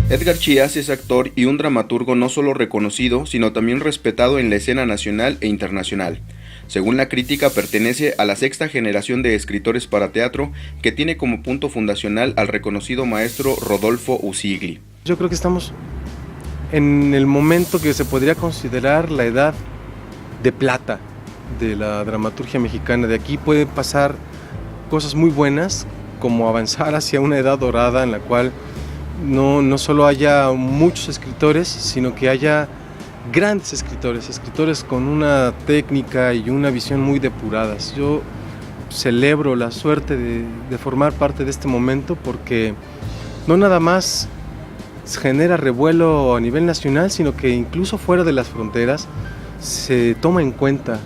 Edgar Chías es actor y un dramaturgo no solo reconocido, sino también respetado en la escena nacional e internacional. Según la crítica, pertenece a la sexta generación de escritores para teatro que tiene como punto fundacional al reconocido maestro Rodolfo Usigli. Yo creo que estamos en el momento que se podría considerar la edad de plata de la dramaturgia mexicana. De aquí pueden pasar cosas muy buenas, como avanzar hacia una edad dorada en la cual no solo haya muchos escritores, sino que haya grandes escritores con una técnica y una visión muy depuradas. Yo celebro la suerte de formar parte de este momento porque no nada más genera revuelo a nivel nacional, sino que incluso fuera de las fronteras se toma en cuenta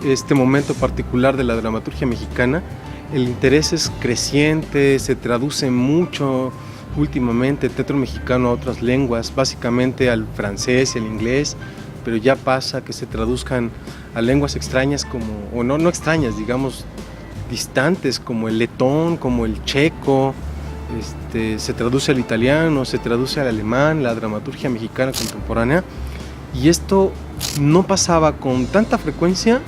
este momento particular de la dramaturgia mexicana. El interés es creciente, se traduce mucho últimamente el teatro mexicano a otras lenguas, básicamente al francés y al inglés, pero ya pasa que se traduzcan a lenguas extrañas o no extrañas, digamos, distantes, como el letón, como el checo, se traduce al italiano, se traduce al alemán, la dramaturgia mexicana contemporánea, y esto no pasaba con tanta frecuencia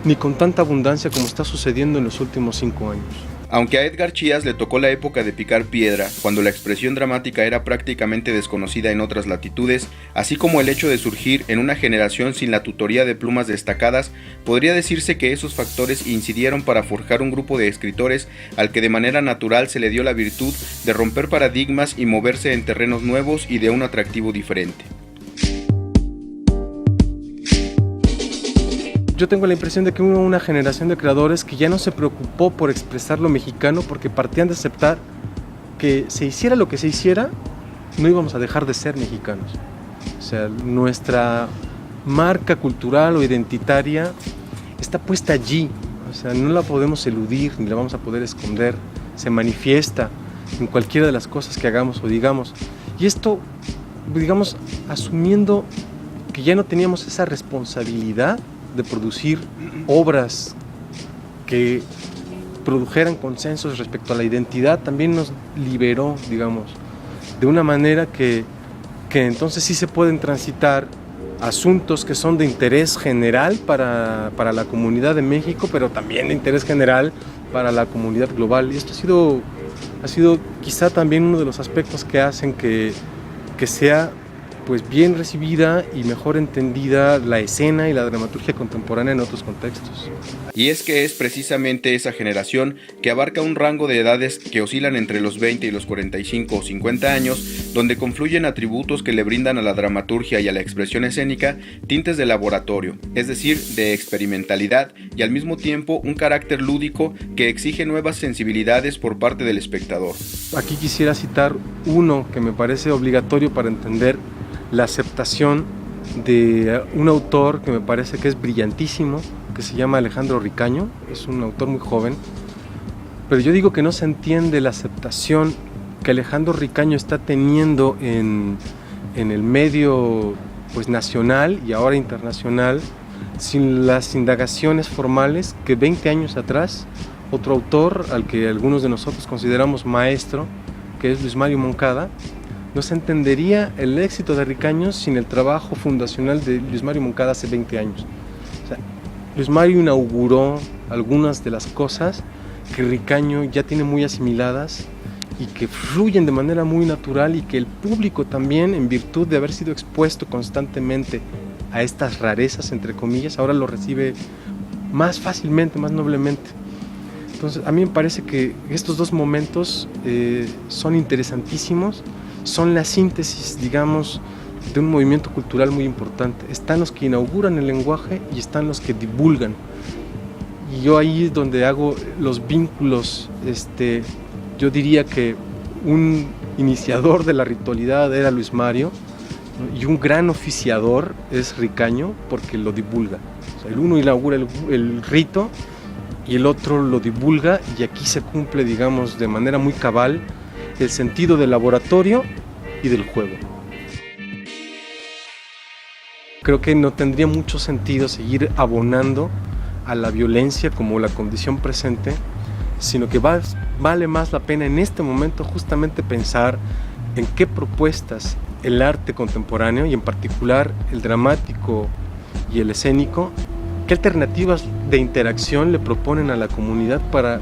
ni con tanta abundancia como está sucediendo en los últimos 5 años. Aunque a Edgar Chías le tocó la época de picar piedra, cuando la expresión dramática era prácticamente desconocida en otras latitudes, así como el hecho de surgir en una generación sin la tutoría de plumas destacadas, podría decirse que esos factores incidieron para forjar un grupo de escritores al que de manera natural se le dio la virtud de romper paradigmas y moverse en terrenos nuevos y de un atractivo diferente. Yo tengo la impresión de que hubo una generación de creadores que ya no se preocupó por expresar lo mexicano porque partían de aceptar que se hiciera lo que se hiciera, no íbamos a dejar de ser mexicanos. O sea, nuestra marca cultural o identitaria está puesta allí, o sea, no la podemos eludir ni la vamos a poder esconder, se manifiesta en cualquiera de las cosas que hagamos o digamos. Y esto, digamos, asumiendo que ya no teníamos esa responsabilidad de producir obras que produjeran consensos respecto a la identidad, también nos liberó, digamos, de una manera que entonces sí se pueden transitar asuntos que son de interés general para la comunidad de México, pero también de interés general para la comunidad global. Y esto ha sido quizá también uno de los aspectos que hacen que sea pues bien recibida y mejor entendida la escena y la dramaturgia contemporánea en otros contextos. Y es que es precisamente esa generación que abarca un rango de edades que oscilan entre los 20 y los 45 o 50 años, donde confluyen atributos que le brindan a la dramaturgia y a la expresión escénica tintes de laboratorio, es decir, de experimentalidad y al mismo tiempo un carácter lúdico que exige nuevas sensibilidades por parte del espectador. Aquí quisiera citar uno que me parece obligatorio para entender la aceptación de un autor que me parece que es brillantísimo, que se llama Alejandro Ricaño. Es un autor muy joven, pero yo digo que no se entiende la aceptación que Alejandro Ricaño está teniendo en el medio pues nacional y ahora internacional, sin las indagaciones formales que 20 años atrás otro autor al que algunos de nosotros consideramos maestro, que es Luis Mario Moncada, no se entendería el éxito de Ricaño sin el trabajo fundacional de Luis Mario Moncada hace 20 años. O sea, Luis Mario inauguró algunas de las cosas que Ricaño ya tiene muy asimiladas y que fluyen de manera muy natural y que el público también, en virtud de haber sido expuesto constantemente a estas rarezas, entre comillas, ahora lo recibe más fácilmente, más noblemente. Entonces, a mí me parece que estos dos momentos son interesantísimos. Son la síntesis, digamos, de un movimiento cultural muy importante. Están los que inauguran el lenguaje y están los que divulgan. Y yo ahí es donde hago los vínculos. Yo diría que un iniciador de la ritualidad era Luis Mario, ¿no? Y un gran oficiador es Ricaño porque lo divulga. O sea, el uno inaugura el rito y el otro lo divulga, y aquí se cumple, digamos, de manera muy cabal el sentido del laboratorio y del juego. Creo que no tendría mucho sentido seguir abonando a la violencia como la condición presente, sino que vale más la pena en este momento justamente pensar en qué propuestas el arte contemporáneo, y en particular el dramático y el escénico, qué alternativas de interacción le proponen a la comunidad para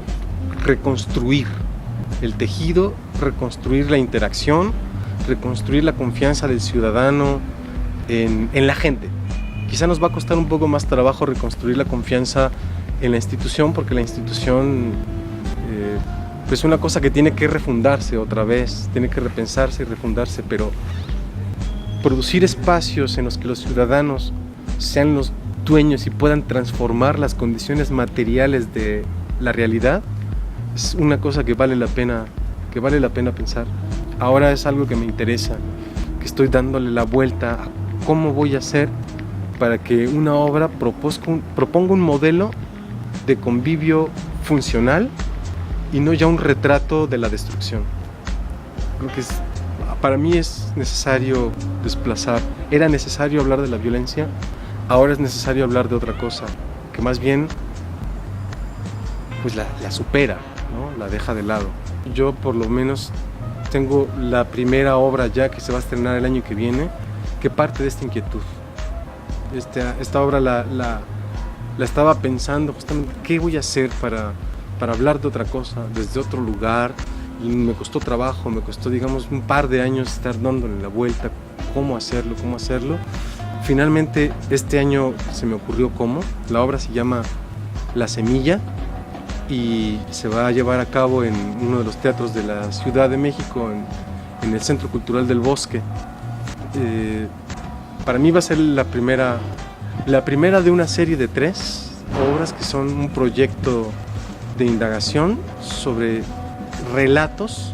reconstruir el tejido, reconstruir la interacción, reconstruir la confianza del ciudadano en la gente. Quizá nos va a costar un poco más trabajo reconstruir la confianza en la institución, porque la institución es una cosa que tiene que refundarse otra vez, tiene que repensarse y refundarse, pero producir espacios en los que los ciudadanos sean los dueños y puedan transformar las condiciones materiales de la realidad es una cosa que vale la pena pensar. Ahora es algo que me interesa, que estoy dándole la vuelta a cómo voy a hacer para que una obra proponga un modelo de convivio funcional y no ya un retrato de la destrucción. Creo que para mí es necesario desplazar. Era necesario hablar de la violencia, ahora es necesario hablar de otra cosa, que más bien pues la supera, ¿no? La deja de lado. Yo por lo menos tengo la primera obra ya que se va a estrenar el año que viene, que parte de esta inquietud. Esta obra la estaba pensando justamente qué voy a hacer para hablar de otra cosa, desde otro lugar, y me costó trabajo, me costó digamos un par de años estar dándole la vuelta, cómo hacerlo. Finalmente este año se me ocurrió cómo. La obra se llama La Semilla y se va a llevar a cabo en uno de los teatros de la Ciudad de México, en el Centro Cultural del Bosque. Para mí va a ser la primera de una serie de 3 obras que son un proyecto de indagación sobre relatos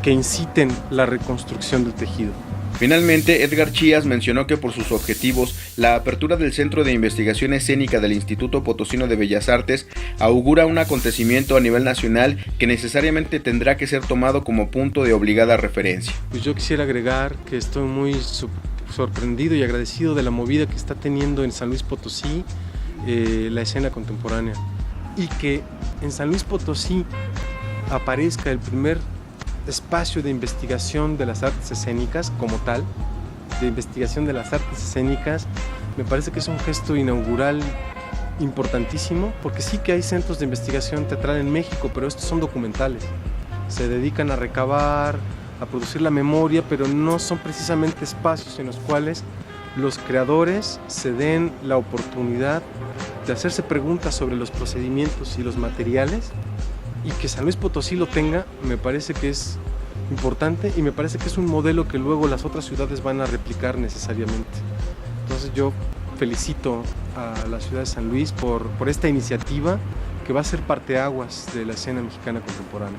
que inciten la reconstrucción del tejido. Finalmente, Edgar Chías mencionó que por sus objetivos, la apertura del Centro de Investigación Escénica del Instituto Potosino de Bellas Artes augura un acontecimiento a nivel nacional que necesariamente tendrá que ser tomado como punto de obligada referencia. Pues yo quisiera agregar que estoy muy sorprendido y agradecido de la movida que está teniendo en San Luis Potosí la escena contemporánea, y que en San Luis Potosí aparezca el primer espacio de investigación de las artes escénicas como tal, de investigación de las artes escénicas. Me parece que es un gesto inaugural importantísimo, porque sí que hay centros de investigación teatral en México, pero estos son documentales, se dedican a recabar, a producir la memoria, pero no son precisamente espacios en los cuales los creadores se den la oportunidad de hacerse preguntas sobre los procedimientos y los materiales. Y que San Luis Potosí lo tenga, me parece que es importante, y me parece que es un modelo que luego las otras ciudades van a replicar necesariamente. Entonces yo felicito a la ciudad de San Luis por esta iniciativa que va a ser parteaguas de la escena mexicana contemporánea.